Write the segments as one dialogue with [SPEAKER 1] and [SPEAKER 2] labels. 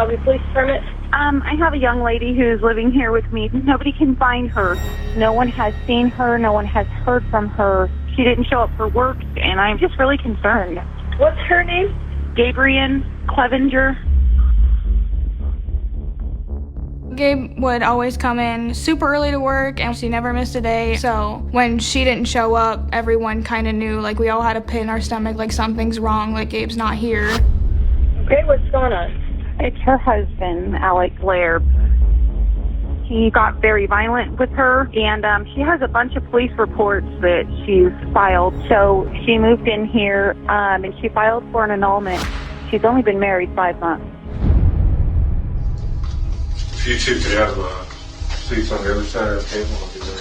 [SPEAKER 1] Shelby Police Department.
[SPEAKER 2] I have a young lady who's living here with me. Nobody can find her. No one has seen her. No one has heard from her. She didn't show up for work, and I'm just really concerned.
[SPEAKER 1] What's her name?
[SPEAKER 2] Gaberien, Clevenger.
[SPEAKER 3] Gabe would always come in super early to work, and she never missed a day. So when she didn't show up, everyone kind of knew, like, we all had a pit in our stomach, like something's wrong, like Gabe's not here.
[SPEAKER 1] Okay, what's going on?
[SPEAKER 2] It's her husband, Alec Blair. He got very violent with her, and she has a bunch of police reports that she's filed. So she moved in here, and she filed for an annulment. She's only been married 5 months.
[SPEAKER 4] If you two could have seats on the other side of the table, I'll be very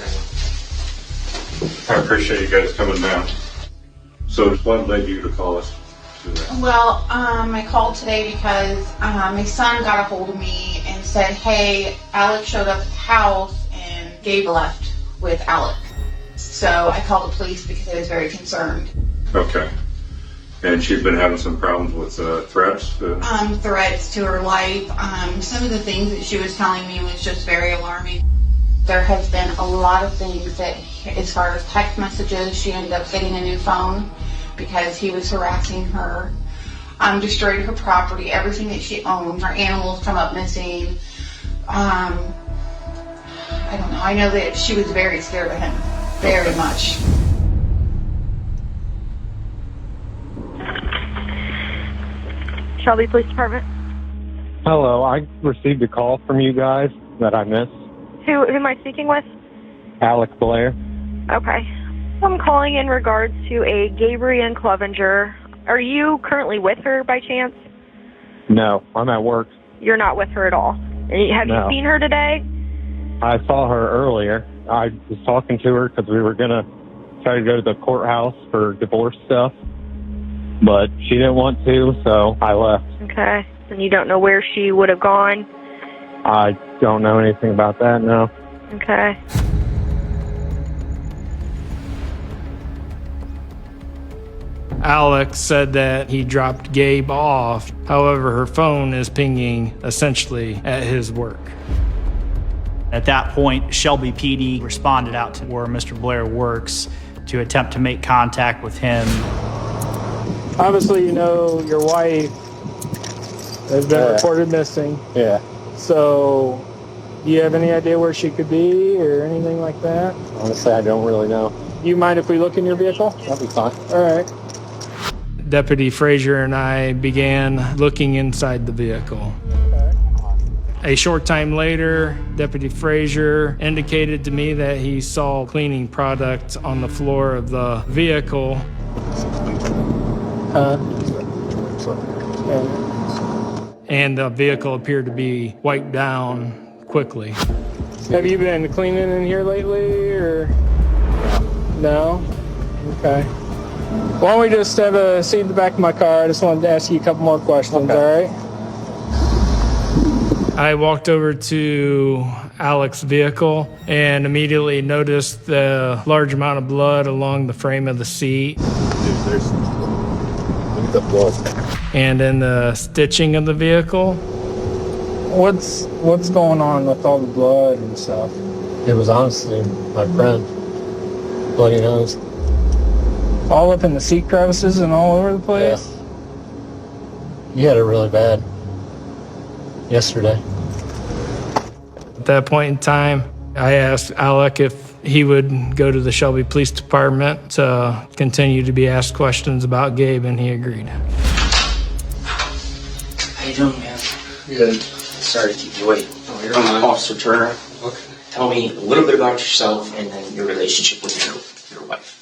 [SPEAKER 4] happy. I appreciate you guys coming down. So what led you to call us today?
[SPEAKER 5] Well, I called today because my son got a hold of me and said, hey, Alec showed up at the house and Gabe left with Alec. So I called the police because I was very concerned.
[SPEAKER 4] Okay. And she's been having some problems with threats?
[SPEAKER 5] Threats to her life. Some of the things that she was telling me was just very alarming. There has been a lot of things that, as far as text messages, she ended up getting a new phone because he was harassing her. Destroyed her property, everything that she owned. Her animals come up missing. I don't know. I know that she was very scared of him. Very much.
[SPEAKER 1] Shelby Police Department.
[SPEAKER 6] Hello, I received a call from you guys that I missed.
[SPEAKER 1] Who am I speaking with?
[SPEAKER 6] Alec Blair.
[SPEAKER 1] Okay. I'm calling in regards to a Gaberien Clevenger. Are you currently with her by chance?
[SPEAKER 6] No, I'm at work.
[SPEAKER 1] You're not with her at all. Have you seen her today?
[SPEAKER 6] I saw her earlier. I was talking to her because we were going to try to go to the courthouse for divorce stuff, but she didn't want to, so I left.
[SPEAKER 1] Okay. And you don't know where she would have gone?
[SPEAKER 6] I don't know anything about that, no.
[SPEAKER 1] Okay.
[SPEAKER 7] Alex said that he dropped Gabe off. However, her phone is pinging essentially at his work.
[SPEAKER 8] At that point, Shelby PD responded out to where Mr. Blair works to attempt to make contact with him.
[SPEAKER 9] Obviously, you know your wife has been reported missing.
[SPEAKER 6] Yeah.
[SPEAKER 9] So, do you have any idea where she could be or anything like that?
[SPEAKER 6] Honestly, I don't really know.
[SPEAKER 9] You mind if we look in your vehicle?
[SPEAKER 6] That'll be fine.
[SPEAKER 9] All right.
[SPEAKER 7] Deputy Frazier and I began looking inside the vehicle. A short time later, Deputy Frazier indicated to me that he saw cleaning product on the floor of the vehicle. And the vehicle appeared to be wiped down quickly.
[SPEAKER 9] Have you been cleaning in here lately, or? No? Okay. Why don't we just have a seat in the back of my car? I just wanted to ask you a couple more questions, all right?
[SPEAKER 7] I walked over to Alec's vehicle and immediately noticed the large amount of blood along the frame of the seat.
[SPEAKER 6] Look at the blood.
[SPEAKER 7] And in the stitching of the vehicle.
[SPEAKER 9] What's going on with all the blood and stuff?
[SPEAKER 6] It was honestly my friend. Bloody nose.
[SPEAKER 9] All up in the seat crevices and all over the place?
[SPEAKER 6] Yeah. You had it really bad yesterday.
[SPEAKER 7] At that point in time, I asked Alec if he would go to the Shelby Police Department to continue to be asked questions about Gabe, and he agreed.
[SPEAKER 10] How you doing, man?
[SPEAKER 4] Good.
[SPEAKER 10] Sorry to keep you waiting.
[SPEAKER 4] Oh, you're
[SPEAKER 10] I'm
[SPEAKER 4] fine.
[SPEAKER 10] Officer Turner.
[SPEAKER 4] Okay.
[SPEAKER 10] Tell me a little bit about yourself and then your relationship with your wife.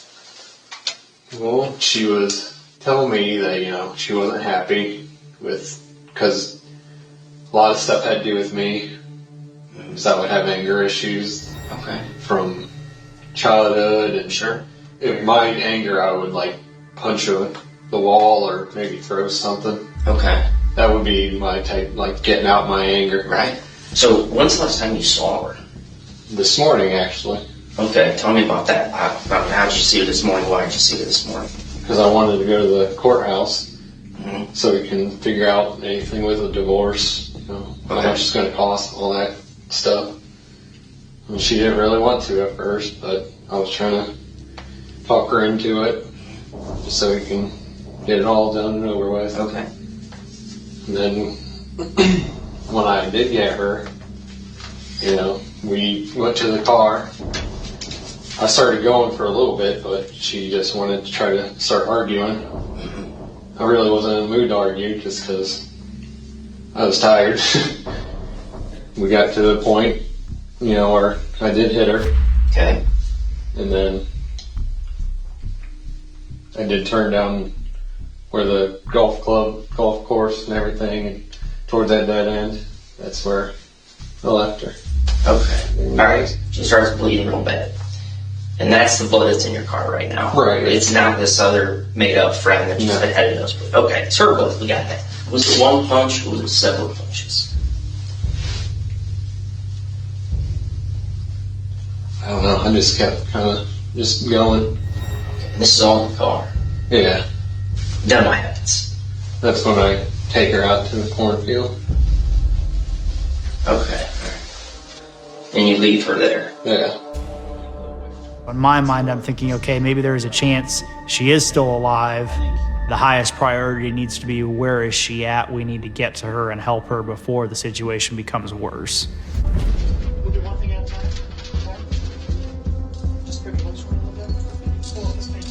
[SPEAKER 4] Well, she was telling me that, she wasn't happy because a lot of stuff had to do with me. So I would have anger issues.
[SPEAKER 10] Okay.
[SPEAKER 4] From childhood, and
[SPEAKER 10] Sure.
[SPEAKER 4] in my anger, I would punch the wall or maybe throw something.
[SPEAKER 10] Okay.
[SPEAKER 4] That would be my type, getting out my anger.
[SPEAKER 10] Right. So when's the last time you saw her?
[SPEAKER 4] This morning, actually.
[SPEAKER 10] Okay, tell me about that. How did you see her this morning? Why did you see her this morning?
[SPEAKER 4] Because I wanted to go to the courthouse
[SPEAKER 10] Mm-hmm.
[SPEAKER 4] so we can figure out anything with a divorce how much it's going to cost, all that stuff. And she didn't really want to at first, but I was trying to talk her into it just so we can get it all done and over with.
[SPEAKER 10] Okay.
[SPEAKER 4] And then when I did get her, we went to the car. I started going for a little bit, but she just wanted to try to start arguing. I really wasn't in the mood to argue just because I was tired. We got to the point, where I did hit her.
[SPEAKER 10] Okay.
[SPEAKER 4] And then I did turn down where the golf course and everything, and towards that dead end, that's where I left her.
[SPEAKER 10] Okay. All right. She starts bleeding a little bit. And that's the blood that's in your car right now.
[SPEAKER 4] Right.
[SPEAKER 10] It's not this other made-up friend that just had a nosebleed. Okay, it's her blood. We got that. Was it one punch or was it several punches?
[SPEAKER 4] I don't know. I just kept kind of just going.
[SPEAKER 10] Okay. And this is all in the car.
[SPEAKER 4] Yeah.
[SPEAKER 10] Then what happens?
[SPEAKER 4] That's when I take her out to the cornfield.
[SPEAKER 10] Okay. And you leave her there.
[SPEAKER 4] Yeah.
[SPEAKER 8] In my mind, I'm thinking, okay, maybe there is a chance she is still alive. The highest priority needs to be, where is she at? We need to get to her and help her before the situation becomes worse.
[SPEAKER 11] We'll do one thing at a time. Just pick one swing a little bit. Slow up this thing.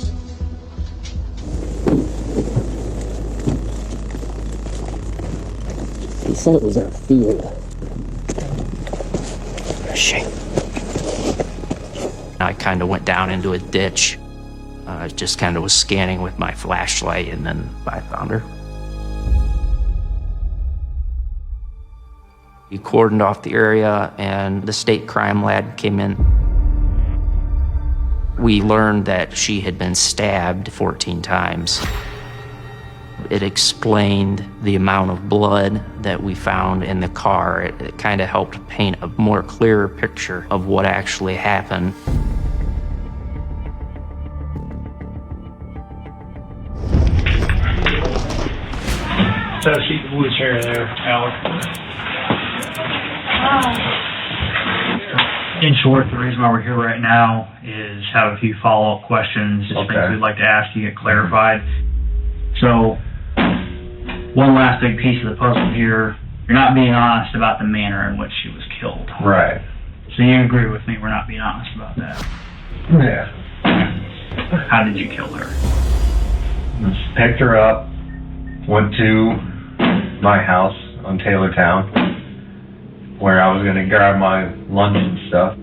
[SPEAKER 12] He said it was in a field. Shit.
[SPEAKER 13] I kind of went down into a ditch. Just kind of was scanning with my flashlight, and then I found her. We cordoned off the area, and the state crime lab came in. We learned that she had been stabbed 14 times. It explained the amount of blood that we found in the car. It kind of helped paint a more clearer picture of what actually happened.
[SPEAKER 9] So she's the blue chair there, Alec.
[SPEAKER 8] In short, the reason why we're here right now is have a few follow-up questions, just things we'd like to ask you, get clarified. So, one last big piece of the puzzle here. You're not being honest about the manner in which she was killed.
[SPEAKER 6] Right.
[SPEAKER 8] So you agree with me, we're not being honest about that.
[SPEAKER 6] Yeah.
[SPEAKER 8] How did you kill her?
[SPEAKER 6] Just picked her up, went to my house on Taylortown, where I was going to grab my lunch and stuff.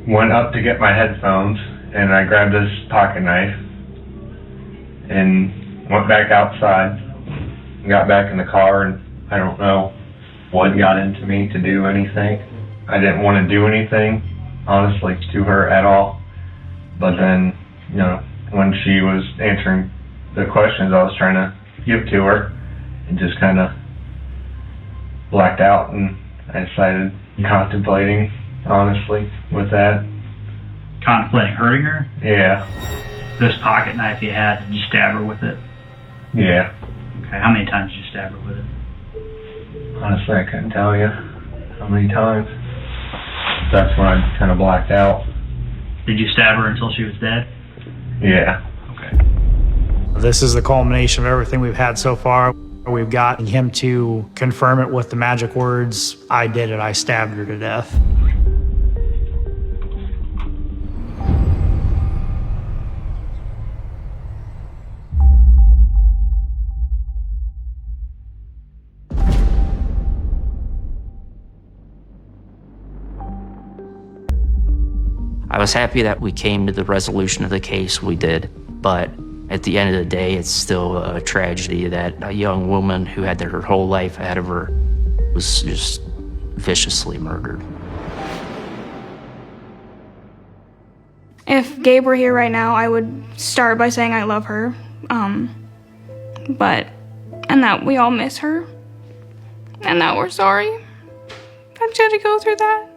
[SPEAKER 6] Went up to get my headphones, and I grabbed this pocket knife, and went back outside, and got back in the car, and I don't know what got into me to do anything. I didn't want to do anything, honestly, to her at all. But then, when she was answering the questions I was trying to give to her, and just kind of blacked out, and I decided contemplating, honestly, with that.
[SPEAKER 8] Contemplating hurting her?
[SPEAKER 6] Yeah.
[SPEAKER 8] This pocket knife you had, did you stab her with it?
[SPEAKER 6] Yeah.
[SPEAKER 8] Okay, how many times did you stab her with it?
[SPEAKER 6] Honestly, I couldn't tell you how many times. That's when I kind of blacked out.
[SPEAKER 8] Did you stab her until she was dead?
[SPEAKER 6] Yeah.
[SPEAKER 8] Okay. This is the culmination of everything we've had so far. We've got him to confirm it with the magic words, I did it, I stabbed her to death.
[SPEAKER 13] I was happy that we came to the resolution of the case we did, but at the end of the day, it's still a tragedy that a young woman who had her whole life ahead of her was just viciously murdered.
[SPEAKER 3] If Gabe were here right now, I would start by saying I love her, and that we all miss her, and that we're sorry that she had to go through that.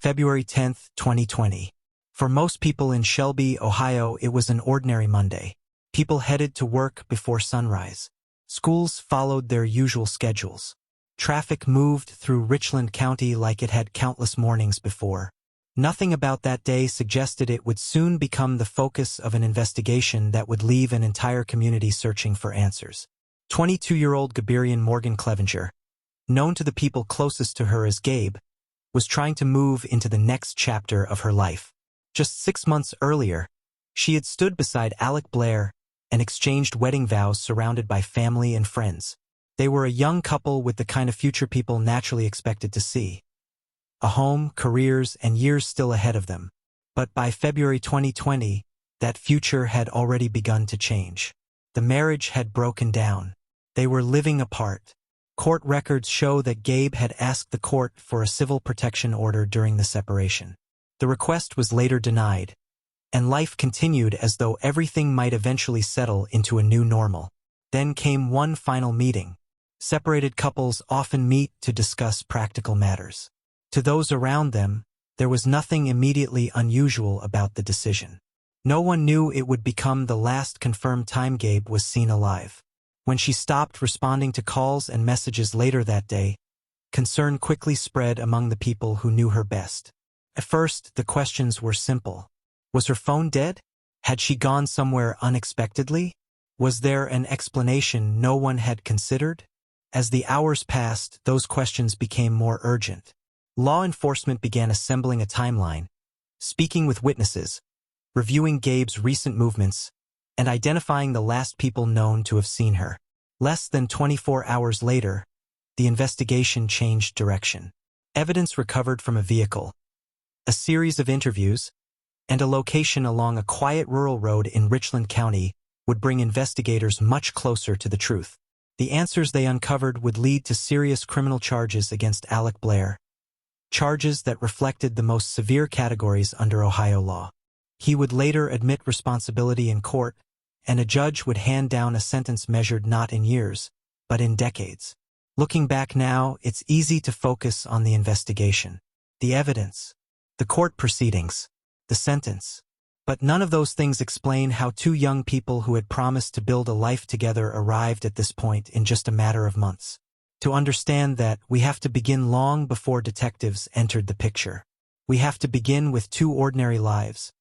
[SPEAKER 14] February 10th, 2020. For most people in Shelby, Ohio, it was an ordinary Monday. People headed to work before sunrise. Schools followed their usual schedules. Traffic moved through Richland County like it had countless mornings before. Nothing about that day suggested it would soon become the focus of an investigation that would leave an entire community searching for answers. 22-year-old Gaberien Morgan Clevenger, known to the people closest to her as Gabe, was trying to move into the next chapter of her life. Just 6 months earlier, she had stood beside Alec Blair and exchanged wedding vows surrounded by family and friends. They were a young couple with the kind of future people naturally expected to see. A home, careers, and years still ahead of them. But by February 2020, that future had already begun to change. The marriage had broken down. They were living apart. Court records show that Gabe had asked the court for a civil protection order during the separation. The request was later denied, and life continued as though everything might eventually settle into a new normal. Then came one final meeting. Separated couples often meet to discuss practical matters. To those around them, there was nothing immediately unusual about the decision. No one knew it would become the last confirmed time Gabe was seen alive. When she stopped responding to calls and messages later that day, concern quickly spread among the people who knew her best. At first, the questions were simple. Was her phone dead? Had she gone somewhere unexpectedly? Was there an explanation no one had considered? As the hours passed, those questions became more urgent. Law enforcement began assembling a timeline, speaking with witnesses, reviewing Gabe's recent movements, and identifying the last people known to have seen her. Less than 24 hours later, the investigation changed direction. Evidence recovered from a vehicle, a series of interviews, and a location along a quiet rural road in Richland County would bring investigators much closer to the truth. The answers they uncovered would lead to serious criminal charges against Alec Blair, charges that reflected the most severe categories under Ohio law. He would later admit responsibility in court, and a judge would hand down a sentence measured not in years, but in decades. Looking back now, it's easy to focus on the investigation, the evidence, the court proceedings, the sentence. But none of those things explain how two young people who had promised to build a life together arrived at this point in just a matter of months. To understand that, we have to begin long before detectives entered the picture. We have to begin with two ordinary lives,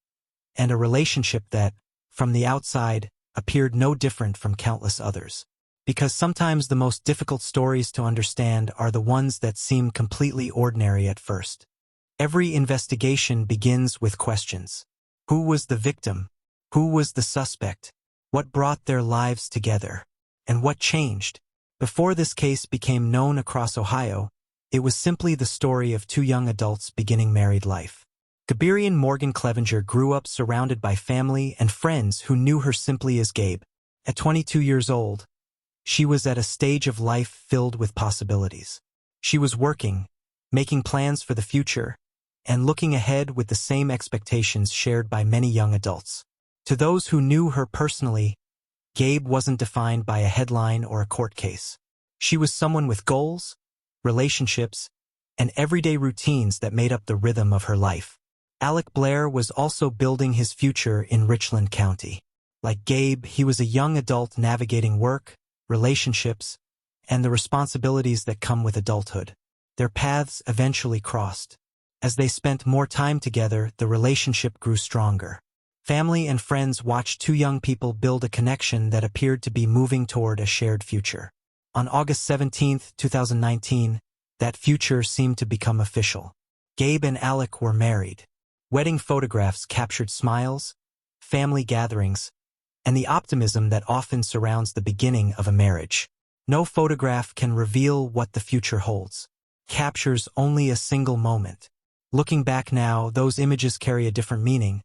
[SPEAKER 14] and a relationship that, from the outside, appeared no different from countless others. Because sometimes the most difficult stories to understand are the ones that seem completely ordinary at first. Every investigation begins with questions. Who was the victim? Who was the suspect? What brought their lives together? And what changed? Before this case became known across Ohio, it was simply the story of two young adults beginning married life. Gaberien Morgan Clevenger grew up surrounded by family and friends who knew her simply as Gabe. At 22 years old, she was at a stage of life filled with possibilities. She was working, making plans for the future, and looking ahead with the same expectations shared by many young adults. To those who knew her personally, Gabe wasn't defined by a headline or a court case. She was someone with goals, relationships, and everyday routines that made up the rhythm of her life. Alec Blair was also building his future in Richland County. Like Gabe, he was a young adult navigating work, relationships, and the responsibilities that come with adulthood. Their paths eventually crossed. As they spent more time together, the relationship grew stronger. Family and friends watched two young people build a connection that appeared to be moving toward a shared future. On August 17, 2019, that future seemed to become official. Gabe and Alec were married. Wedding photographs captured smiles, family gatherings, and the optimism that often surrounds the beginning of a marriage. No photograph can reveal what the future holds. Captures only a single moment. Looking back now, those images carry a different meaning,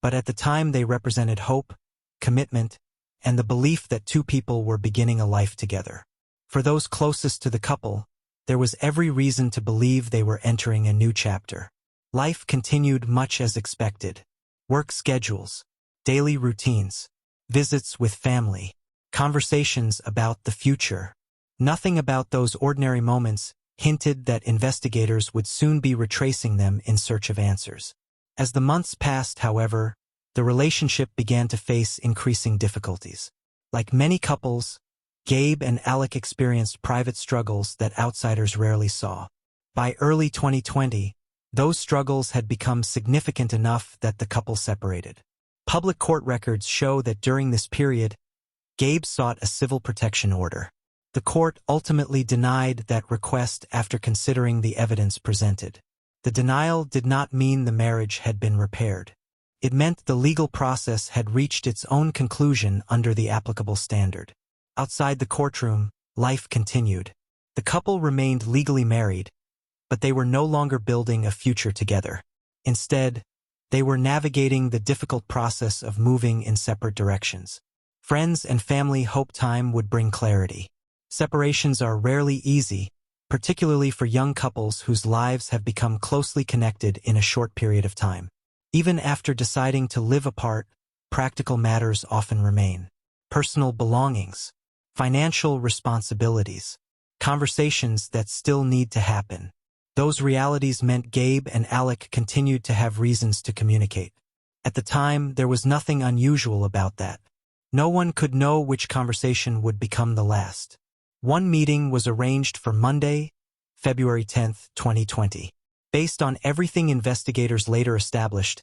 [SPEAKER 14] but at the time they represented hope, commitment, and the belief that two people were beginning a life together. For those closest to the couple, there was every reason to believe they were entering a new chapter. Life continued much as expected. Work schedules, daily routines, visits with family, conversations about the future. Nothing about those ordinary moments hinted that investigators would soon be retracing them in search of answers. As the months passed, however, the relationship began to face increasing difficulties. Like many couples, Gabe and Alec experienced private struggles that outsiders rarely saw. By early 2020, those struggles had become significant enough that the couple separated. Public court records show that during this period, Gabe sought a civil protection order. The court ultimately denied that request after considering the evidence presented. The denial did not mean the marriage had been repaired. It meant the legal process had reached its own conclusion under the applicable standard. Outside the courtroom, life continued. The couple remained legally married, but they were no longer building a future together. Instead, they were navigating the difficult process of moving in separate directions. Friends and family hoped time would bring clarity. Separations are rarely easy, particularly for young couples whose lives have become closely connected in a short period of time. Even after deciding to live apart, practical matters often remain. Personal belongings, financial responsibilities, conversations that still need to happen. Those realities meant Gabe and Alec continued to have reasons to communicate. At the time, there was nothing unusual about that. No one could know which conversation would become the last. One meeting was arranged for Monday, February 10, 2020. Based on everything investigators later established,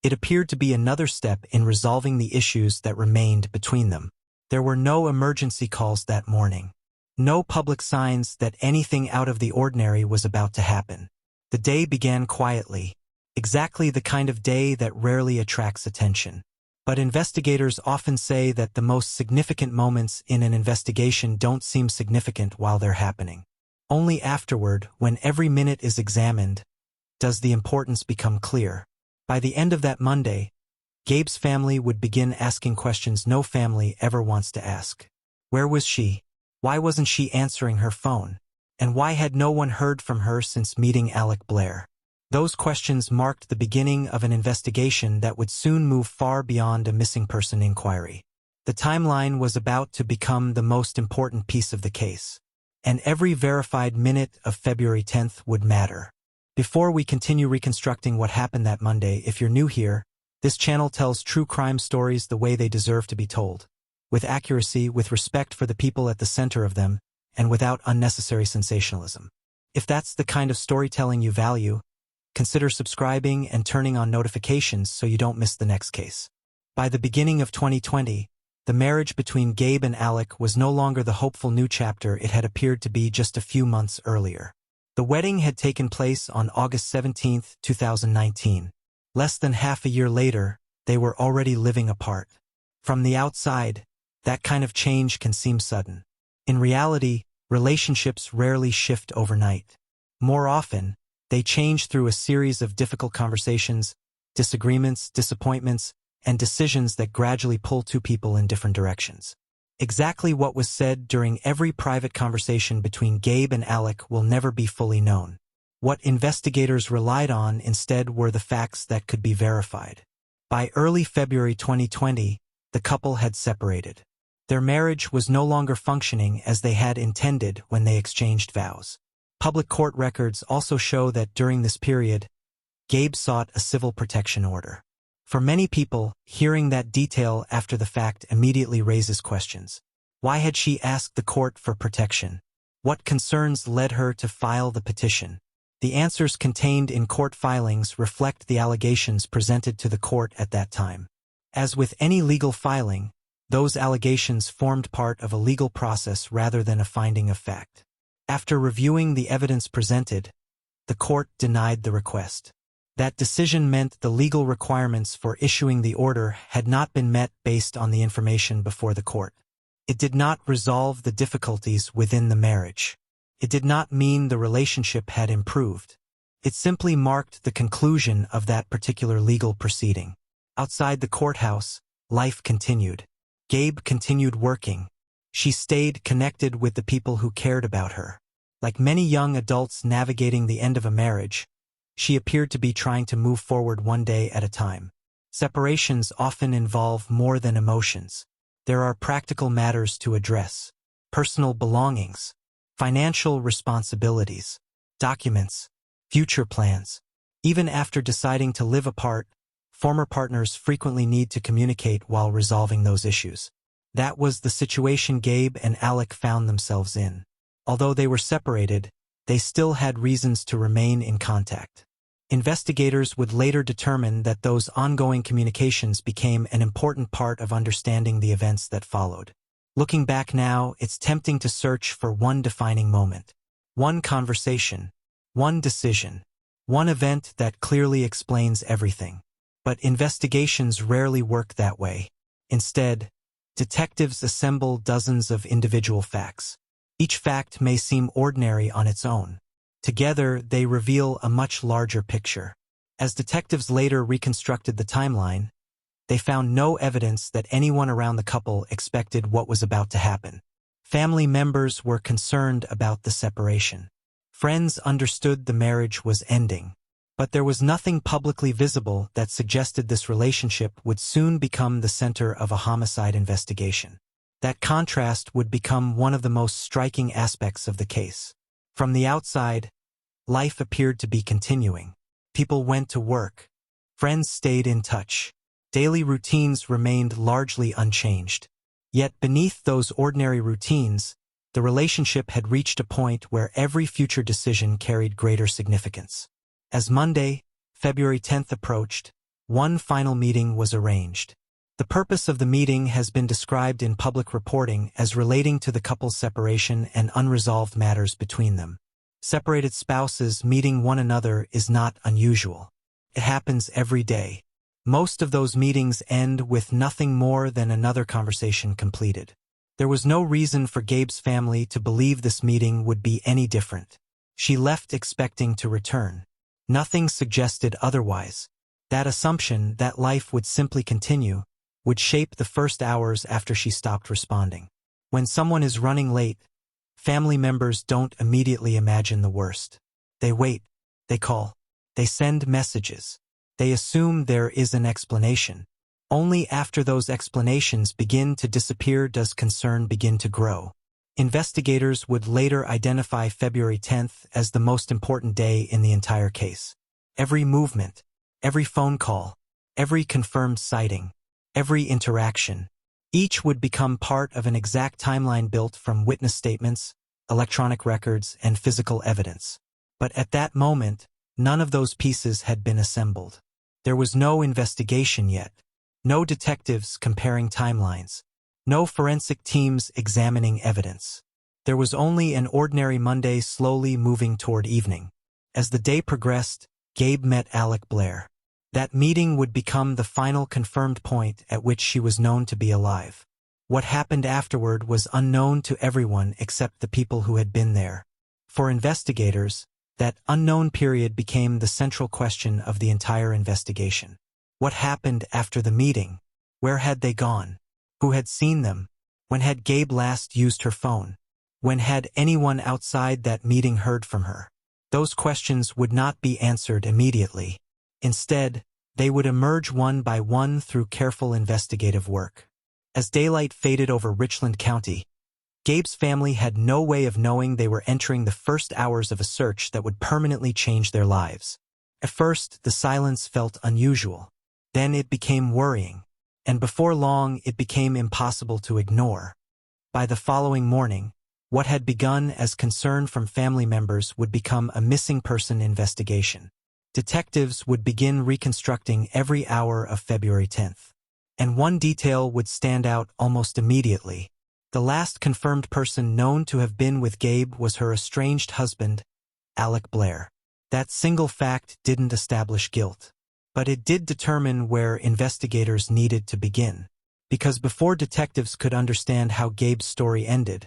[SPEAKER 14] it appeared to be another step in resolving the issues that remained between them. There were no emergency calls that morning. No public signs that anything out of the ordinary was about to happen. The day began quietly, exactly the kind of day that rarely attracts attention. But investigators often say that the most significant moments in an investigation don't seem significant while they're happening. Only afterward, when every minute is examined, does the importance become clear. By the end of that Monday, Gabe's family would begin asking questions no family ever wants to ask. Where was she? Why wasn't she answering her phone? And why had no one heard from her since meeting Alec Blair? Those questions marked the beginning of an investigation that would soon move far beyond a missing person inquiry. The timeline was about to become the most important piece of the case, and every verified minute of February 10th would matter. Before we continue reconstructing what happened that Monday, if you're new here, this channel tells true crime stories the way they deserve to be told, with accuracy, with respect for the people at the center of them, and without unnecessary sensationalism. If that's the kind of storytelling you value, consider subscribing and turning on notifications so you don't miss the next case. By the beginning of 2020, the marriage between Gabe and Alec was no longer the hopeful new chapter it had appeared to be just a few months earlier. The wedding had taken place on August 17, 2019. Less than half a year later, they were already living apart. From the outside, that kind of change can seem sudden. In reality, relationships rarely shift overnight. More often, they change through a series of difficult conversations, disagreements, disappointments, and decisions that gradually pull two people in different directions. Exactly what was said during every private conversation between Gabe and Alec will never be fully known. What investigators relied on instead were the facts that could be verified. By early February 2020, the couple had separated. Their marriage was no longer functioning as they had intended when they exchanged vows. Public court records also show that during this period, Gabe sought a civil protection order. For many people, hearing that detail after the fact immediately raises questions. Why had she asked the court for protection? What concerns led her to file the petition? The answers contained in court filings reflect the allegations presented to the court at that time. As with any legal filing, those allegations formed part of a legal process rather than a finding of fact. After reviewing the evidence presented, the court denied the request. That decision meant the legal requirements for issuing the order had not been met based on the information before the court. It did not resolve the difficulties within the marriage. It did not mean the relationship had improved. It simply marked the conclusion of that particular legal proceeding. Outside the courthouse, life continued. Gabe continued working. She stayed connected with the people who cared about her. Like many young adults navigating the end of a marriage, she appeared to be trying to move forward one day at a time. Separations often involve more than emotions. There are practical matters to address: personal belongings, financial responsibilities, documents, future plans. Even after deciding to live apart, former partners frequently need to communicate while resolving those issues. That was the situation Gabe and Alec found themselves in. Although they were separated, they still had reasons to remain in contact. Investigators would later determine that those ongoing communications became an important part of understanding the events that followed. Looking back now, it's tempting to search for one defining moment, one conversation, one decision, one event that clearly explains everything. But investigations rarely work that way. Instead, detectives assemble dozens of individual facts. Each fact may seem ordinary on its own. Together, they reveal a much larger picture. As detectives later reconstructed the timeline, they found no evidence that anyone around the couple expected what was about to happen. Family members were concerned about the separation. Friends understood the marriage was ending. But there was nothing publicly visible that suggested this relationship would soon become the center of a homicide investigation. That contrast would become one of the most striking aspects of the case. From the outside, life appeared to be continuing. People went to work. Friends stayed in touch. Daily routines remained largely unchanged. Yet beneath those ordinary routines, the relationship had reached a point where every future decision carried greater significance. As Monday, February 10th approached, one final meeting was arranged. The purpose of the meeting has been described in public reporting as relating to the couple's separation and unresolved matters between them. Separated spouses meeting one another is not unusual. It happens every day. Most of those meetings end with nothing more than another conversation completed. There was no reason for Gabe's family to believe this meeting would be any different. She left expecting to return. Nothing suggested otherwise. That assumption that life would simply continue would shape the first hours after she stopped responding. When someone is running late, family members don't immediately imagine the worst. They wait, they call, they send messages. They assume there is an explanation. Only after those explanations begin to disappear does concern begin to grow. Investigators would later identify February 10th as the most important day in the entire case. Every movement, every phone call, every confirmed sighting, every interaction, each would become part of an exact timeline built from witness statements, electronic records, and physical evidence. But at that moment, none of those pieces had been assembled. There was no investigation yet, no detectives comparing timelines, no forensic teams examining evidence. There was only an ordinary Monday slowly moving toward evening. As the day progressed, Gabe met Alec Blair. That meeting would become the final confirmed point at which she was known to be alive. What happened afterward was unknown to everyone except the people who had been there. For investigators, that unknown period became the central question of the entire investigation. What happened after the meeting? Where had they gone? Who had seen them? When had Gabe last used her phone? When had anyone outside that meeting heard from her? Those questions would not be answered immediately. Instead, they would emerge one by one through careful investigative work. As daylight faded over Richland County, Gabe's family had no way of knowing they were entering the first hours of a search that would permanently change their lives. At first, the silence felt unusual. Then it became worrying. And before long, it became impossible to ignore. By the following morning, what had begun as concern from family members would become a missing person investigation. Detectives would begin reconstructing every hour of February 10th. And one detail would stand out almost immediately. The last confirmed person known to have been with Gabe was her estranged husband, Alec Blair. That single fact didn't establish guilt. But it did determine where investigators needed to begin. Because before detectives could understand how Gabe's story ended,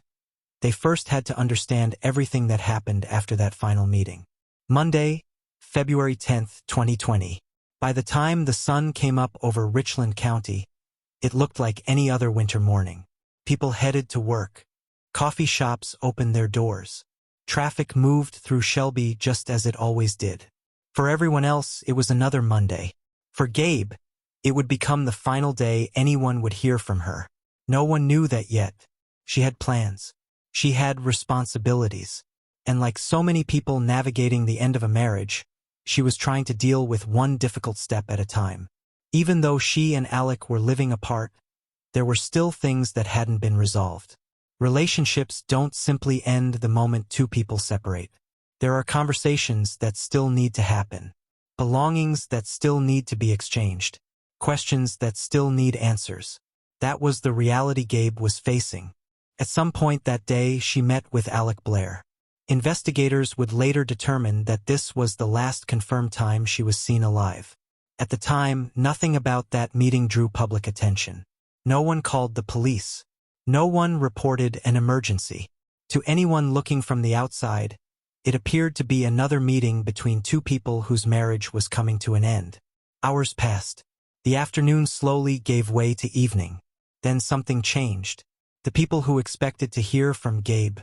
[SPEAKER 14] they first had to understand everything that happened after that final meeting. Monday, February 10th, 2020. By the time the sun came up over Richland County, it looked like any other winter morning. People headed to work. Coffee shops opened their doors. Traffic moved through Shelby just as it always did. For everyone else, it was another Monday. For Gabe, it would become the final day anyone would hear from her. No one knew that yet. She had plans. She had responsibilities. And like so many people navigating the end of a marriage, she was trying to deal with one difficult step at a time. Even though she and Alec were living apart, there were still things that hadn't been resolved. Relationships don't simply end the moment two people separate. There are conversations that still need to happen, belongings that still need to be exchanged, questions that still need answers. That was the reality Gabe was facing. At some point that day, she met with Alec Blair. Investigators would later determine that this was the last confirmed time she was seen alive. At the time, nothing about that meeting drew public attention. No one called the police. No one reported an emergency. To anyone looking from the outside, it appeared to be another meeting between two people whose marriage was coming to an end. Hours passed. The afternoon slowly gave way to evening. Then something changed. The people who expected to hear from Gabe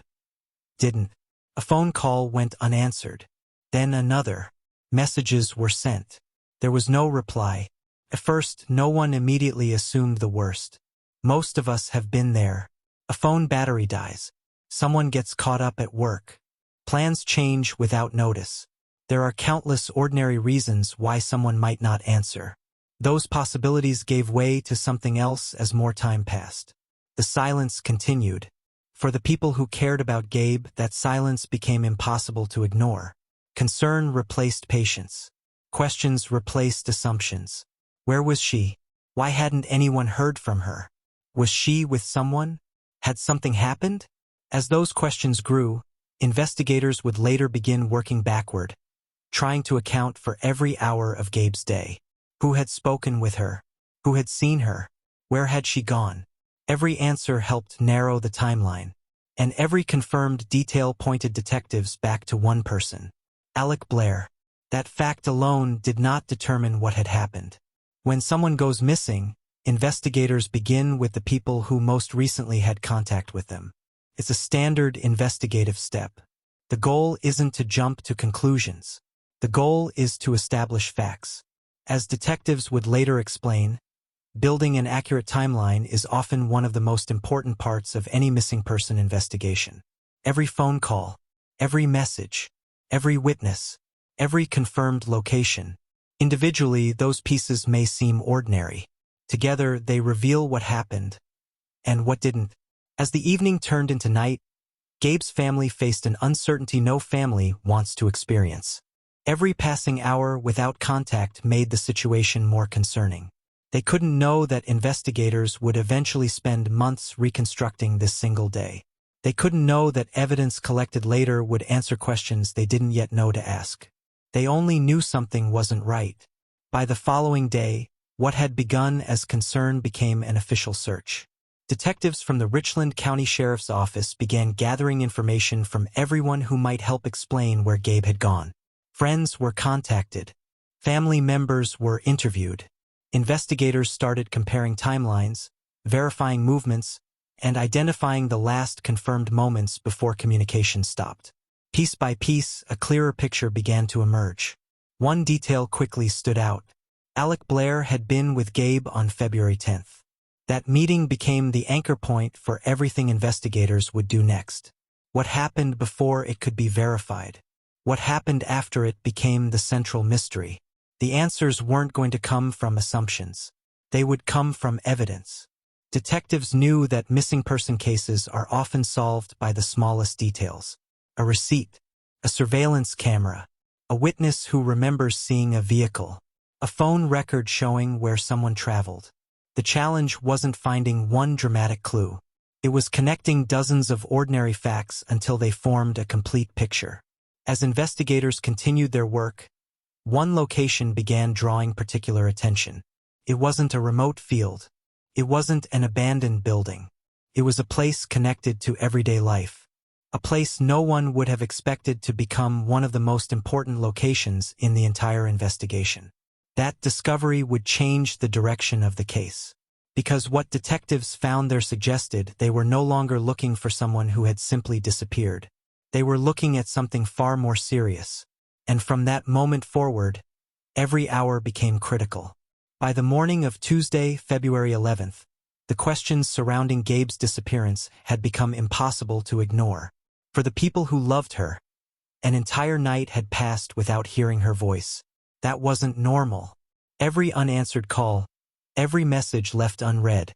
[SPEAKER 14] didn't. A phone call went unanswered. Then another. Messages were sent. There was no reply. At first, no one immediately assumed the worst. Most of us have been there. A phone battery dies. Someone gets caught up at work. Plans change without notice. There are countless ordinary reasons why someone might not answer. Those possibilities gave way to something else as more time passed. The silence continued. For the people who cared about Gabe, that silence became impossible to ignore. Concern replaced patience. Questions replaced assumptions. Where was she? Why hadn't anyone heard from her? Was she with someone? Had something happened? As those questions grew, investigators would later begin working backward, trying to account for every hour of Gabe's day. Who had spoken with her? Who had seen her? Where had she gone? Every answer helped narrow the timeline, and every confirmed detail pointed detectives back to one person, Alec Blair. That fact alone did not determine what had happened. When someone goes missing, investigators begin with the people who most recently had contact with them. It's a standard investigative step. The goal isn't to jump to conclusions. The goal is to establish facts. As detectives would later explain, building an accurate timeline is often one of the most important parts of any missing person investigation. Every phone call, every message, every witness, every confirmed location. Individually, those pieces may seem ordinary. Together, they reveal what happened and what didn't. As the evening turned into night, Gabe's family faced an uncertainty no family wants to experience. Every passing hour without contact made the situation more concerning. They couldn't know that investigators would eventually spend months reconstructing this single day. They couldn't know that evidence collected later would answer questions they didn't yet know to ask. They only knew something wasn't right. By the following day, what had begun as concern became an official search. Detectives from the Richland County Sheriff's Office began gathering information from everyone who might help explain where Gabe had gone. Friends were contacted. Family members were interviewed. Investigators started comparing timelines, verifying movements, and identifying the last confirmed moments before communication stopped. Piece by piece, a clearer picture began to emerge. One detail quickly stood out. Alec Blair had been with Gabe on February 10th. That meeting became the anchor point for everything investigators would do next. What happened before it could be verified? What happened after it became the central mystery? The answers weren't going to come from assumptions. They would come from evidence. Detectives knew that missing person cases are often solved by the smallest details. A receipt, a surveillance camera, a witness who remembers seeing a vehicle, a phone record showing where someone traveled. The challenge wasn't finding one dramatic clue. It was connecting dozens of ordinary facts until they formed a complete picture. As investigators continued their work, one location began drawing particular attention. It wasn't a remote field. It wasn't an abandoned building. It was a place connected to everyday life. A place no one would have expected to become one of the most important locations in the entire investigation. That discovery would change the direction of the case. Because what detectives found there suggested they were no longer looking for someone who had simply disappeared. They were looking at something far more serious. And from that moment forward, every hour became critical. By the morning of Tuesday, February 11th, the questions surrounding Gabe's disappearance had become impossible to ignore. For the people who loved her, an entire night had passed without hearing her voice. That wasn't normal. Every unanswered call, every message left unread,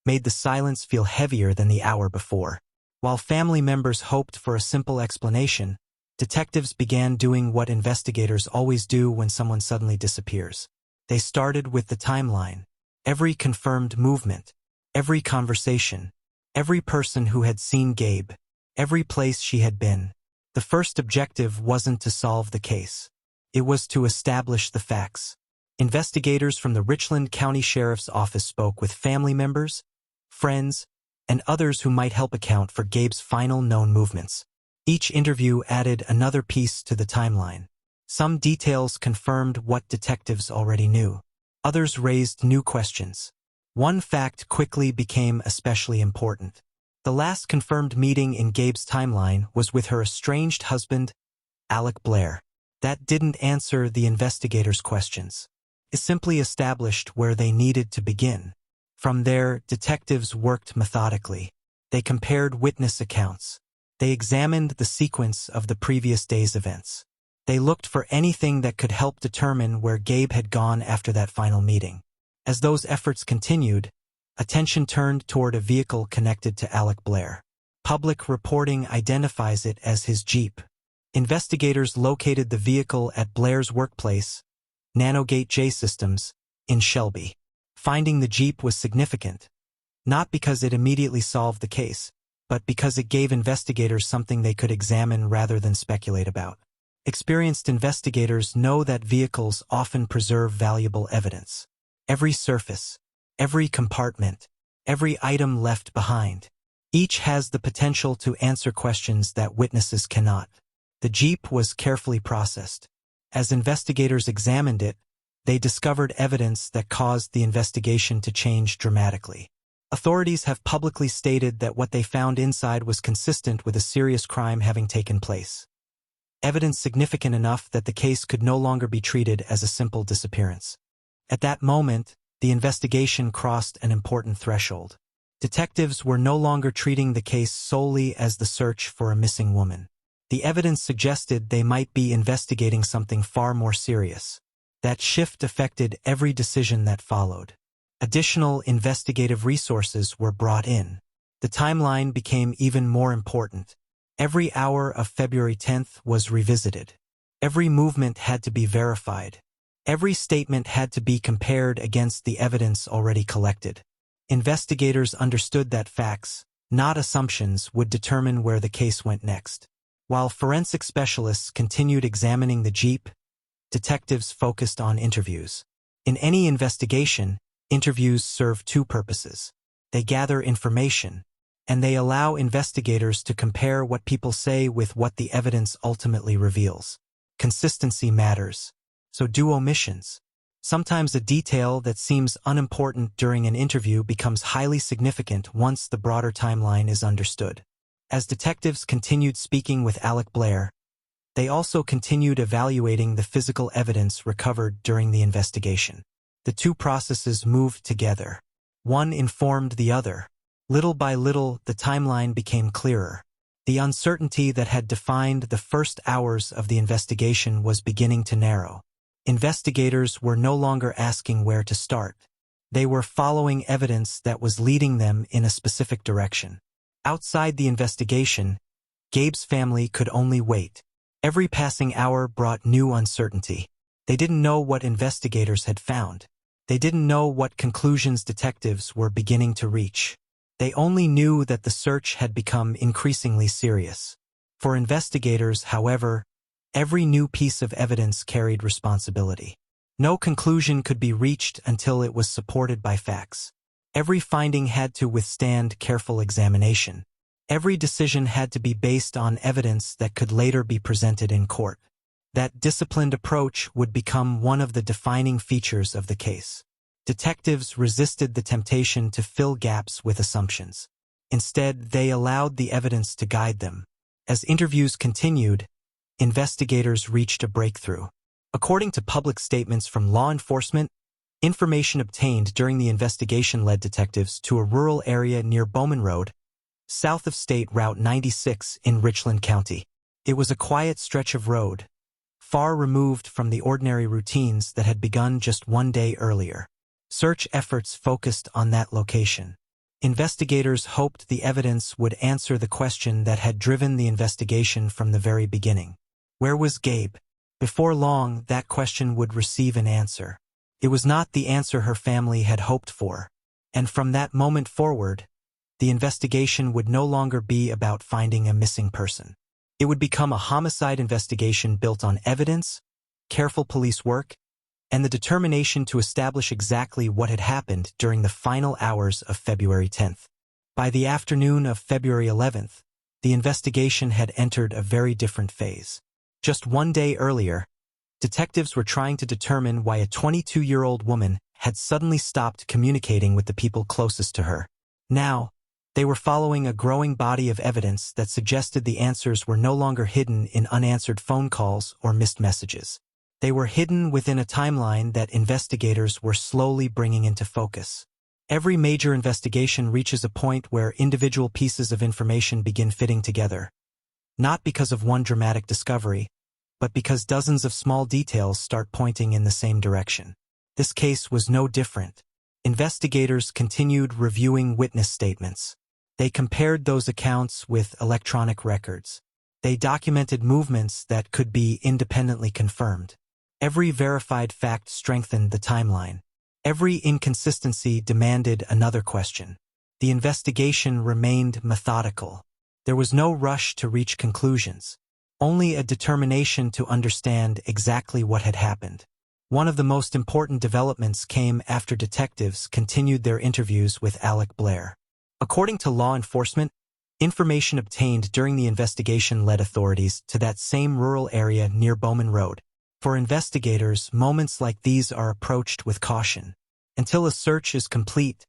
[SPEAKER 14] made the silence feel heavier than the hour before. While family members hoped for a simple explanation, detectives began doing what investigators always do when someone suddenly disappears. They started with the timeline, every confirmed movement, every conversation, every person who had seen Gabe, every place she had been. The first objective wasn't to solve the case. It was to establish the facts. Investigators from the Richland County Sheriff's Office spoke with family members, friends, and others who might help account for Gabe's final known movements. Each interview added another piece to the timeline. Some details confirmed what detectives already knew. Others raised new questions. One fact quickly became especially important. The last confirmed meeting in Gabe's timeline was with her estranged husband, Alec Blair. That didn't answer the investigators' questions. It simply established where they needed to begin. From there, detectives worked methodically. They compared witness accounts. They examined the sequence of the previous day's events. They looked for anything that could help determine where Gabe had gone after that final meeting. As those efforts continued, attention turned toward a vehicle connected to Alec Blair. Public reporting identifies it as his Jeep. Investigators located the vehicle at Blair's workplace, Nanogate J Systems, in Shelby. Finding the Jeep was significant, not because it immediately solved the case, but because it gave investigators something they could examine rather than speculate about. Experienced investigators know that vehicles often preserve valuable evidence. Every surface, every compartment, every item left behind. Each has the potential to answer questions that witnesses cannot. The Jeep was carefully processed. As investigators examined it, they discovered evidence that caused the investigation to change dramatically. Authorities have publicly stated that what they found inside was consistent with a serious crime having taken place. Evidence significant enough that the case could no longer be treated as a simple disappearance. At that moment, the investigation crossed an important threshold. Detectives were no longer treating the case solely as the search for a missing woman. The evidence suggested they might be investigating something far more serious. That shift affected every decision that followed. Additional investigative resources were brought in. The timeline became even more important. Every hour of February 10th was revisited. Every movement had to be verified. Every statement had to be compared against the evidence already collected. Investigators understood that facts, not assumptions, would determine where the case went next. While forensic specialists continued examining the Jeep, detectives focused on interviews. In any investigation, interviews serve two purposes. They gather information, and they allow investigators to compare what people say with what the evidence ultimately reveals. Consistency matters. So do omissions. Sometimes a detail that seems unimportant during an interview becomes highly significant once the broader timeline is understood. As detectives continued speaking with Alec Blair, they also continued evaluating the physical evidence recovered during the investigation. The two processes moved together. One informed the other. Little by little, the timeline became clearer. The uncertainty that had defined the first hours of the investigation was beginning to narrow. Investigators were no longer asking where to start. They were following evidence that was leading them in a specific direction. Outside the investigation, Gabe's family could only wait. Every passing hour brought new uncertainty. They didn't know what investigators had found. They didn't know what conclusions detectives were beginning to reach. They only knew that the search had become increasingly serious. For investigators, however, every new piece of evidence carried responsibility. No conclusion could be reached until it was supported by facts. Every finding had to withstand careful examination. Every decision had to be based on evidence that could later be presented in court. That disciplined approach would become one of the defining features of the case. Detectives resisted the temptation to fill gaps with assumptions. Instead, they allowed the evidence to guide them. As interviews continued, investigators reached a breakthrough. According to public statements from law enforcement, information obtained during the investigation led detectives to a rural area near Bowman Road, south of State Route 96 in Richland County. It was a quiet stretch of road, far removed from the ordinary routines that had begun just one day earlier. Search efforts focused on that location. Investigators hoped the evidence would answer the question that had driven the investigation from the very beginning. Where was Gabe? Before long, that question would receive an answer. It was not the answer her family had hoped for, and from that moment forward, the investigation would no longer be about finding a missing person. It would become a homicide investigation built on evidence, careful police work, and the determination to establish exactly what had happened during the final hours of February 10th. By the afternoon of February 11th, the investigation had entered a very different phase. Just one day earlier, detectives were trying to determine why a 22-year-old woman had suddenly stopped communicating with the people closest to her. Now, they were following a growing body of evidence that suggested the answers were no longer hidden in unanswered phone calls or missed messages. They were hidden within a timeline that investigators were slowly bringing into focus. Every major investigation reaches a point where individual pieces of information begin fitting together, not because of one dramatic discovery, but because dozens of small details start pointing in the same direction. This case was no different. Investigators continued reviewing witness statements. They compared those accounts with electronic records. They documented movements that could be independently confirmed. Every verified fact strengthened the timeline. Every inconsistency demanded another question. The investigation remained methodical. There was no rush to reach conclusions, only a determination to understand exactly what had happened. One of the most important developments came after detectives continued their interviews with Alec Blair. According to law enforcement, information obtained during the investigation led authorities to that same rural area near Bowman Road. For investigators, moments like these are approached with caution. Until a search is complete,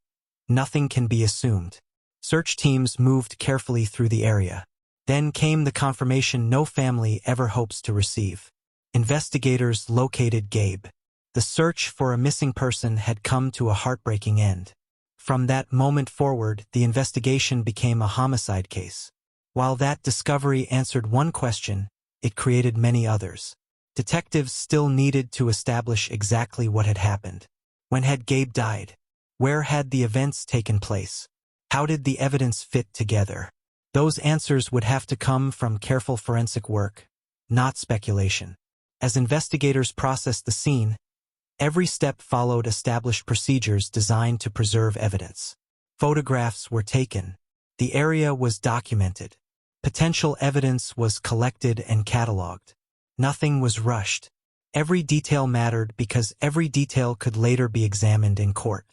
[SPEAKER 14] nothing can be assumed. Search teams moved carefully through the area. Then came the confirmation no family ever hopes to receive. Investigators located Gabe. The search for a missing person had come to a heartbreaking end. From that moment forward, the investigation became a homicide case. While that discovery answered one question, it created many others. Detectives still needed to establish exactly what had happened. When had Gabe died? Where had the events taken place? How did the evidence fit together? Those answers would have to come from careful forensic work, not speculation. As investigators processed the scene, every step followed established procedures designed to preserve evidence. Photographs were taken. The area was documented. Potential evidence was collected and cataloged. Nothing was rushed. Every detail mattered because every detail could later be examined in court.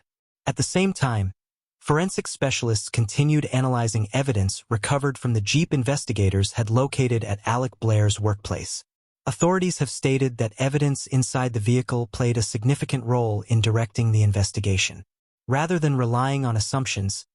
[SPEAKER 14] At the same time, forensic specialists continued analyzing evidence recovered from the Jeep investigators had located at Alec Blair's workplace. Authorities have stated that evidence inside the vehicle played a significant role in directing the investigation. Rather than relying on assumptions,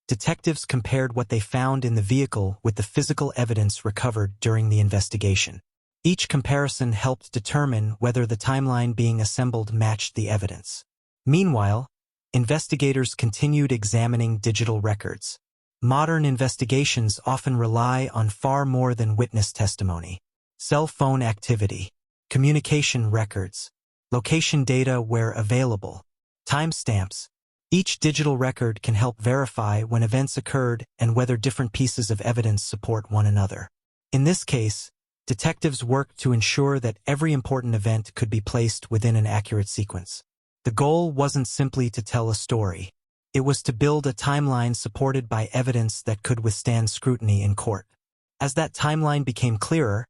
[SPEAKER 14] detectives compared what they found in the vehicle with the physical evidence recovered during the investigation. Each comparison helped determine whether the timeline being assembled matched the evidence. Meanwhile, investigators continued examining digital records. Modern investigations often rely on far more than witness testimony. Cell phone activity, communication records, location data where available, timestamps. Each digital record can help verify when events occurred and whether different pieces of evidence support one another. In this case, detectives worked to ensure that every important event could be placed within an accurate sequence. The goal wasn't simply to tell a story. It was to build a timeline supported by evidence that could withstand scrutiny in court. As that timeline became clearer,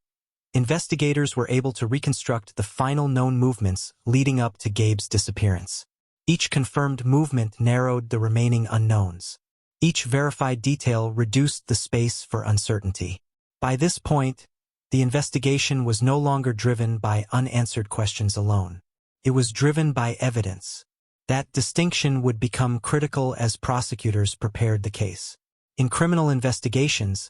[SPEAKER 14] investigators were able to reconstruct the final known movements leading up to Gabe's disappearance. Each confirmed movement narrowed the remaining unknowns. Each verified detail reduced the space for uncertainty. By this point, the investigation was no longer driven by unanswered questions alone. It was driven by evidence. That distinction would become critical as prosecutors prepared the case. In criminal investigations,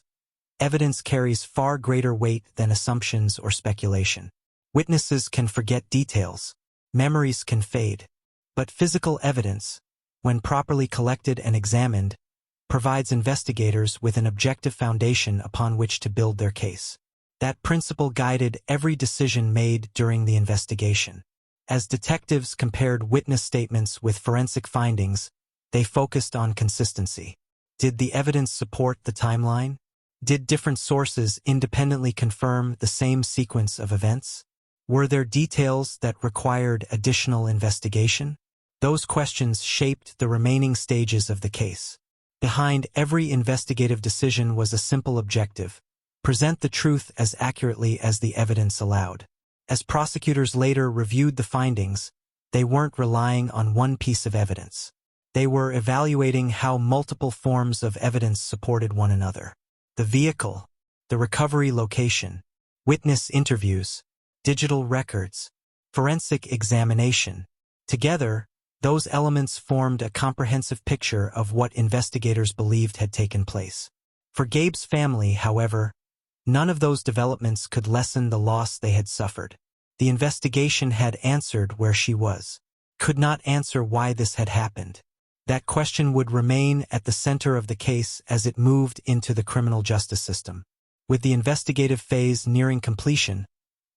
[SPEAKER 14] evidence carries far greater weight than assumptions or speculation. Witnesses can forget details. Memories can fade. But physical evidence, when properly collected and examined, provides investigators with an objective foundation upon which to build their case. That principle guided every decision made during the investigation. As detectives compared witness statements with forensic findings, they focused on consistency. Did the evidence support the timeline? Did different sources independently confirm the same sequence of events? Were there details that required additional investigation? Those questions shaped the remaining stages of the case. Behind every investigative decision was a simple objective: present the truth as accurately as the evidence allowed. As prosecutors later reviewed the findings, they weren't relying on one piece of evidence. They were evaluating how multiple forms of evidence supported one another. The vehicle, the recovery location, witness interviews, digital records, forensic examination. Together, those elements formed a comprehensive picture of what investigators believed had taken place. For Gabe's family, however, none of those developments could lessen the loss they had suffered. The investigation had answered where she was, could not answer why this had happened. That question would remain at the center of the case as it moved into the criminal justice system. With the investigative phase nearing completion,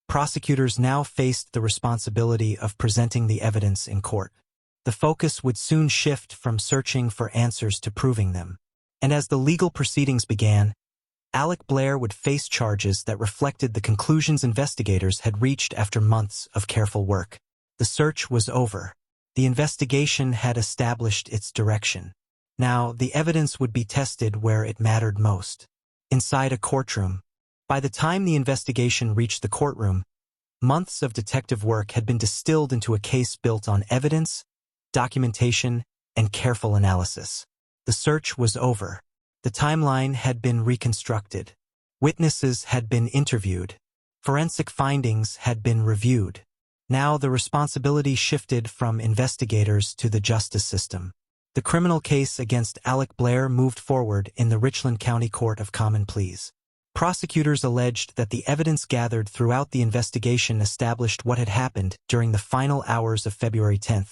[SPEAKER 14] prosecutors now faced the responsibility of presenting the evidence in court. The focus would soon shift from searching for answers to proving them. And as the legal proceedings began, Alec Blair would face charges that reflected the conclusions investigators had reached after months of careful work. The search was over. The investigation had established its direction. Now, the evidence would be tested where it mattered most. Inside a courtroom. By the time the investigation reached the courtroom, months of detective work had been distilled into a case built on evidence, documentation, and careful analysis. The search was over. The timeline had been reconstructed. Witnesses had been interviewed. Forensic findings had been reviewed. Now the responsibility shifted from investigators to the justice system. The criminal case against Alec Blair moved forward in the Richland County Court of Common Pleas. Prosecutors alleged that the evidence gathered throughout the investigation established what had happened during the final hours of February 10,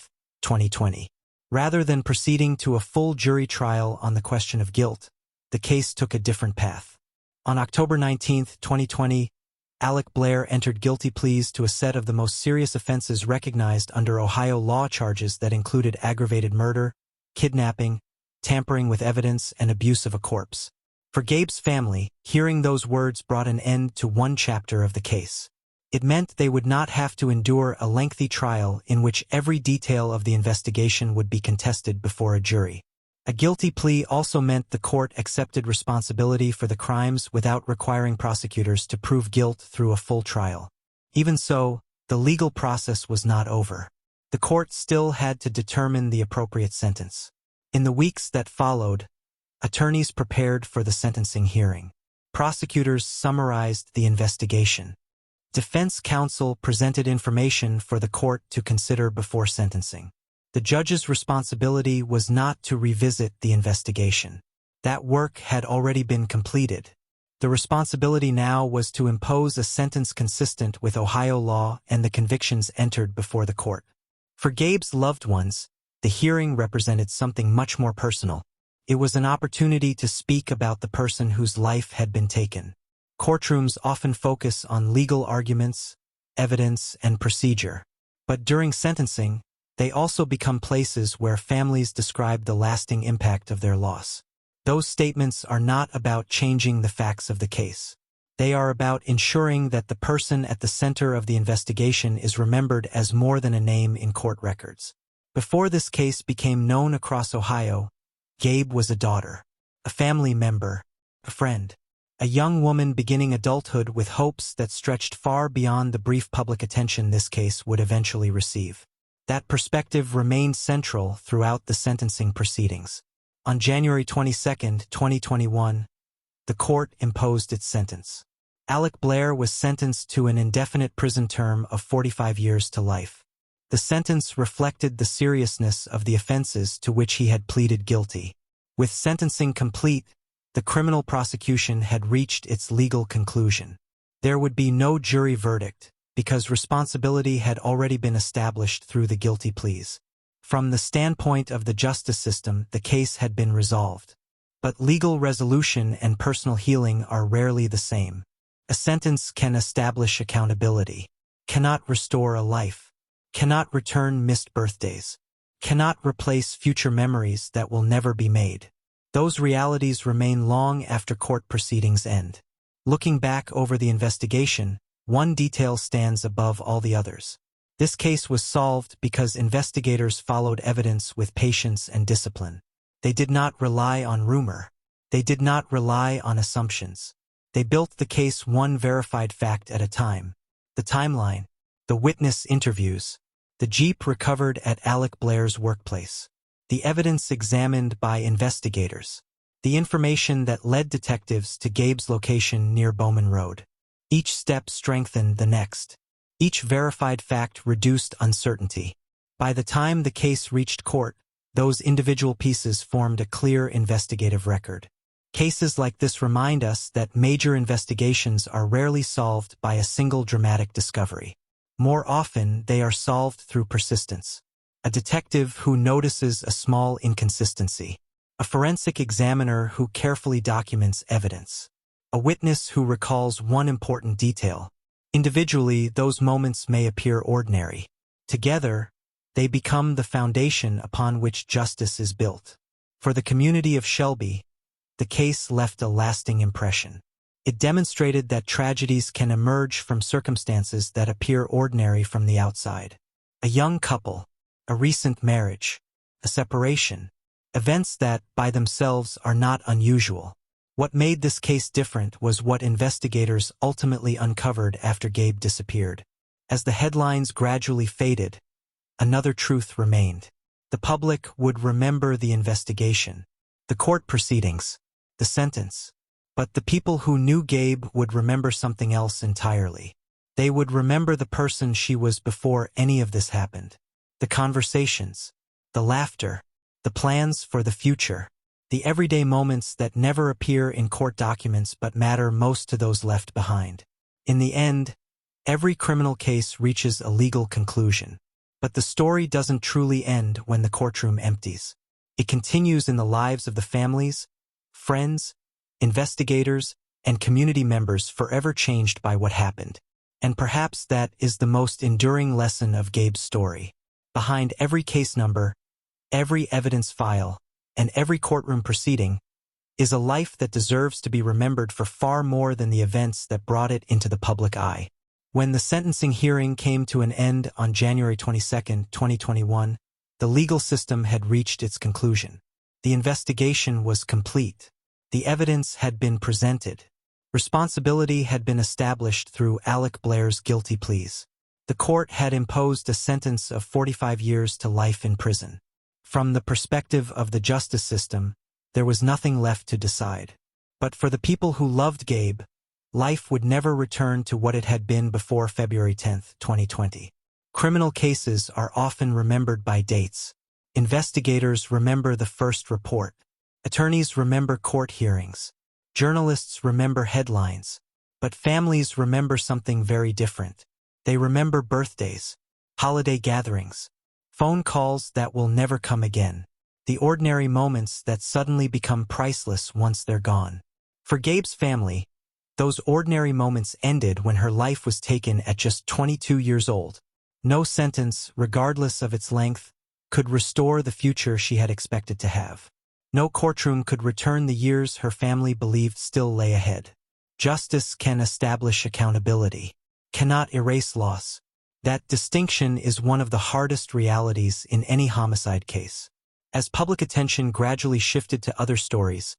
[SPEAKER 14] 2020. Rather than proceeding to a full jury trial on the question of guilt, the case took a different path. On October 19, 2020, Alec Blair entered guilty pleas to a set of the most serious offenses recognized under Ohio law, charges that included aggravated murder, kidnapping, tampering with evidence, and abuse of a corpse. For Gabe's family, hearing those words brought an end to one chapter of the case. It meant they would not have to endure a lengthy trial in which every detail of the investigation would be contested before a jury. A guilty plea also meant the court accepted responsibility for the crimes without requiring prosecutors to prove guilt through a full trial. Even so, the legal process was not over. The court still had to determine the appropriate sentence. In the weeks that followed, attorneys prepared for the sentencing hearing. Prosecutors summarized the investigation. Defense counsel presented information for the court to consider before sentencing. The judge's responsibility was not to revisit the investigation. That work had already been completed. The responsibility now was to impose a sentence consistent with Ohio law and the convictions entered before the court. For Gabe's loved ones, the hearing represented something much more personal. It was an opportunity to speak about the person whose life had been taken. Courtrooms often focus on legal arguments, evidence, and procedure. But during sentencing, they also become places where families describe the lasting impact of their loss. Those statements are not about changing the facts of the case. They are about ensuring that the person at the center of the investigation is remembered as more than a name in court records. Before this case became known across Ohio, Gabe was a daughter, a family member, a friend, a young woman beginning adulthood with hopes that stretched far beyond the brief public attention this case would eventually receive. That perspective remained central throughout the sentencing proceedings. On January 22, 2021, the court imposed its sentence. Alec Blair was sentenced to an indefinite prison term of 45 years to life. The sentence reflected the seriousness of the offenses to which he had pleaded guilty. With sentencing complete, the criminal prosecution had reached its legal conclusion. There would be no jury verdict, because responsibility had already been established through the guilty pleas. From the standpoint of the justice system, the case had been resolved. But legal resolution and personal healing are rarely the same. A sentence can establish accountability, cannot restore a life, cannot return missed birthdays, cannot replace future memories that will never be made. Those realities remain long after court proceedings end. Looking back over the investigation, one detail stands above all the others. This case was solved because investigators followed evidence with patience and discipline. They did not rely on rumor. They did not rely on assumptions. They built the case one verified fact at a time. The timeline, the witness interviews, the Jeep recovered at Alec Blair's workplace, the evidence examined by investigators, the information that led detectives to Gabe's location near Bowman Road. Each step strengthened the next. Each verified fact reduced uncertainty. By the time the case reached court, those individual pieces formed a clear investigative record. Cases like this remind us that major investigations are rarely solved by a single dramatic discovery. More often, they are solved through persistence. A detective who notices a small inconsistency. A forensic examiner who carefully documents evidence. A witness who recalls one important detail. Individually, those moments may appear ordinary. Together, they become the foundation upon which justice is built. For the community of Shelby, the case left a lasting impression. It demonstrated that tragedies can emerge from circumstances that appear ordinary from the outside. A young couple, a recent marriage, a separation, events that, by themselves, are not unusual. What made this case different was what investigators ultimately uncovered after Gabe disappeared. As the headlines gradually faded, another truth remained. The public would remember the investigation, the court proceedings, the sentence. But the people who knew Gabe would remember something else entirely. They would remember the person she was before any of this happened. The conversations, the laughter, the plans for the future, the everyday moments that never appear in court documents but matter most to those left behind. In the end, every criminal case reaches a legal conclusion. But the story doesn't truly end when the courtroom empties. It continues in the lives of the families, friends, investigators, and community members forever changed by what happened. And perhaps that is the most enduring lesson of Gabe's story. Behind every case number, every evidence file, and every courtroom proceeding is a life that deserves to be remembered for far more than the events that brought it into the public eye. When the sentencing hearing came to an end on January 22, 2021, the legal system had reached its conclusion. The investigation was complete. The evidence had been presented. Responsibility had been established through Alec Blair's guilty pleas. The court had imposed a sentence of 45 years to life in prison. From the perspective of the justice system, there was nothing left to decide. But for the people who loved Gabe, life would never return to what it had been before February 10, 2020. Criminal cases are often remembered by dates. Investigators remember the first report. Attorneys remember court hearings. Journalists remember headlines. But families remember something very different. They remember birthdays, holiday gatherings, phone calls that will never come again, the ordinary moments that suddenly become priceless once they're gone. For Gabe's family, those ordinary moments ended when her life was taken at just 22 years old. No sentence, regardless of its length, could restore the future she had expected to have. No courtroom could return the years her family believed still lay ahead. Justice can establish accountability, cannot erase loss. That distinction is one of the hardest realities in any homicide case. As public attention gradually shifted to other stories,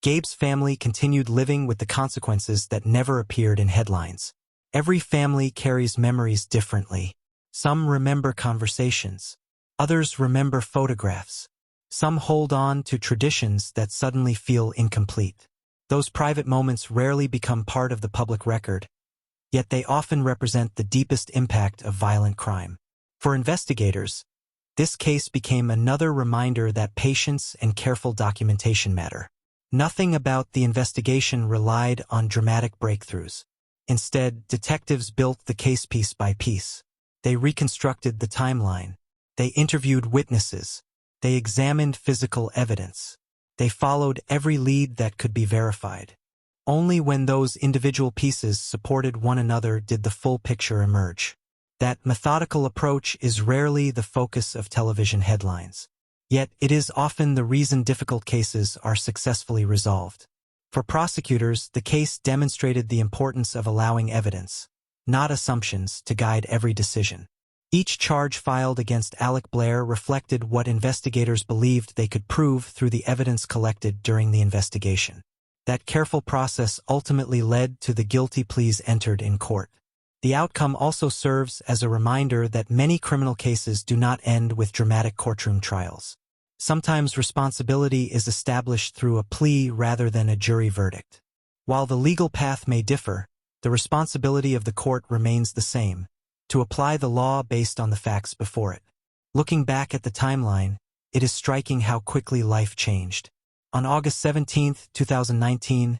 [SPEAKER 14] Gabe's family continued living with the consequences that never appeared in headlines. Every family carries memories differently. Some remember conversations. Others remember photographs. Some hold on to traditions that suddenly feel incomplete. Those private moments rarely become part of the public record, yet they often represent the deepest impact of violent crime. For investigators, this case became another reminder that patience and careful documentation matter. Nothing about the investigation relied on dramatic breakthroughs. Instead, detectives built the case piece by piece. They reconstructed the timeline. They interviewed witnesses. They examined physical evidence. They followed every lead that could be verified. Only when those individual pieces supported one another did the full picture emerge. That methodical approach is rarely the focus of television headlines. Yet it is often the reason difficult cases are successfully resolved. For prosecutors, the case demonstrated the importance of allowing evidence, not assumptions, to guide every decision. Each charge filed against Alec Blair reflected what investigators believed they could prove through the evidence collected during the investigation. That careful process ultimately led to the guilty pleas entered in court. The outcome also serves as a reminder that many criminal cases do not end with dramatic courtroom trials. Sometimes responsibility is established through a plea rather than a jury verdict. While the legal path may differ, the responsibility of the court remains the same, to apply the law based on the facts before it. Looking back at the timeline, it is striking how quickly life changed. On August 17, 2019,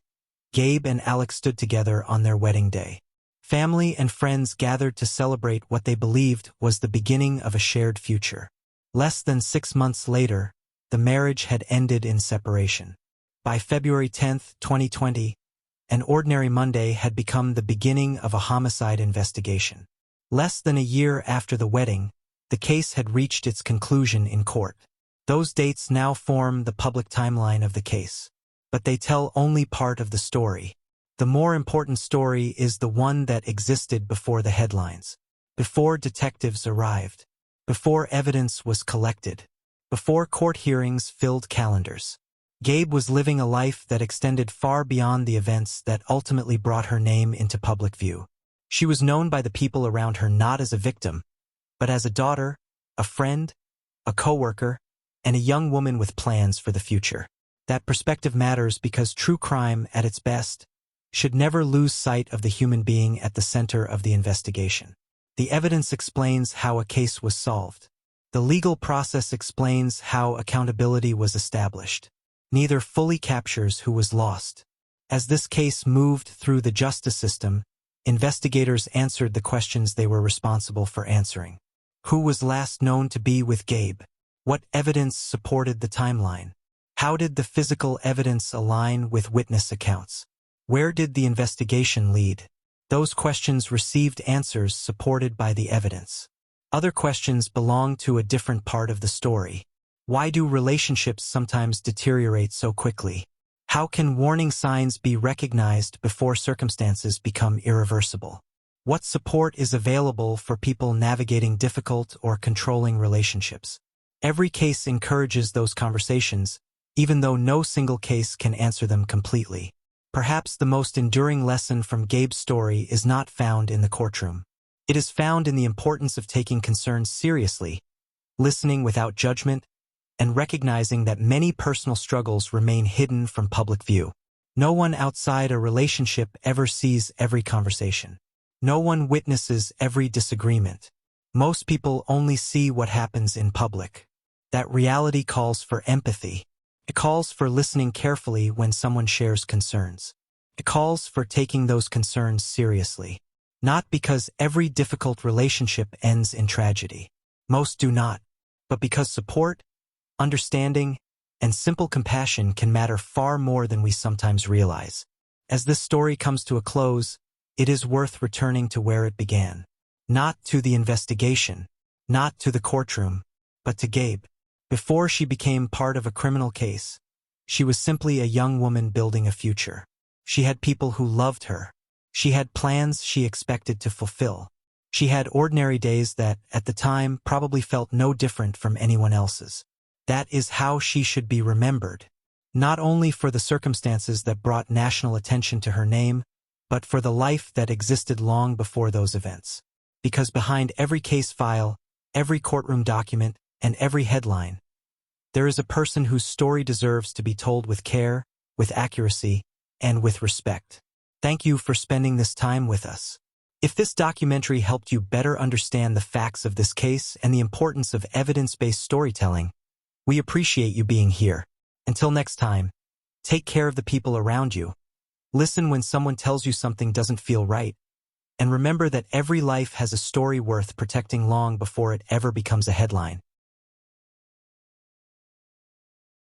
[SPEAKER 14] Gabe and Alec stood together on their wedding day. Family and friends gathered to celebrate what they believed was the beginning of a shared future. Less than 6 months later, the marriage had ended in separation. By February 10, 2020, an ordinary Monday had become the beginning of a homicide investigation. Less than a year after the wedding, the case had reached its conclusion in court. Those dates now form the public timeline of the case, but they tell only part of the story. The more important story is the one that existed before the headlines, before detectives arrived, before evidence was collected, before court hearings filled calendars. Gabe was living a life that extended far beyond the events that ultimately brought her name into public view. She was known by the people around her not as a victim, but as a daughter, a friend, a coworker, and a young woman with plans for the future. That perspective matters because true crime, at its best, should never lose sight of the human being at the center of the investigation. The evidence explains how a case was solved. The legal process explains how accountability was established. Neither fully captures who was lost. As this case moved through the justice system, investigators answered the questions they were responsible for answering. Who was last known to be with Gabe? What evidence supported the timeline? How did the physical evidence align with witness accounts? Where did the investigation lead? Those questions received answers supported by the evidence. Other questions belong to a different part of the story. Why do relationships sometimes deteriorate so quickly? How can warning signs be recognized before circumstances become irreversible? What support is available for people navigating difficult or controlling relationships? Every case encourages those conversations, even though no single case can answer them completely. Perhaps the most enduring lesson from Gabe's story is not found in the courtroom. It is found in the importance of taking concerns seriously, listening without judgment, and recognizing that many personal struggles remain hidden from public view. No one outside a relationship ever sees every conversation. No one witnesses every disagreement. Most people only see what happens in public. That reality calls for empathy. It calls for listening carefully when someone shares concerns. It calls for taking those concerns seriously. Not because every difficult relationship ends in tragedy. Most do not. But because support, understanding, and simple compassion can matter far more than we sometimes realize. As this story comes to a close, it is worth returning to where it began. Not to the investigation, not to the courtroom, but to Gabe. Before she became part of a criminal case, she was simply a young woman building a future. She had people who loved her. She had plans she expected to fulfill. She had ordinary days that, at the time, probably felt no different from anyone else's. That is how she should be remembered, not only for the circumstances that brought national attention to her name, but for the life that existed long before those events. Because behind every case file, every courtroom document, and every headline, there is a person whose story deserves to be told with care, with accuracy, and with respect. Thank you for spending this time with us. If this documentary helped you better understand the facts of this case and the importance of evidence-based storytelling, we appreciate you being here. Until next time, take care of the people around you. Listen when someone tells you something doesn't feel right. And remember that every life has a story worth protecting long before it ever becomes a headline.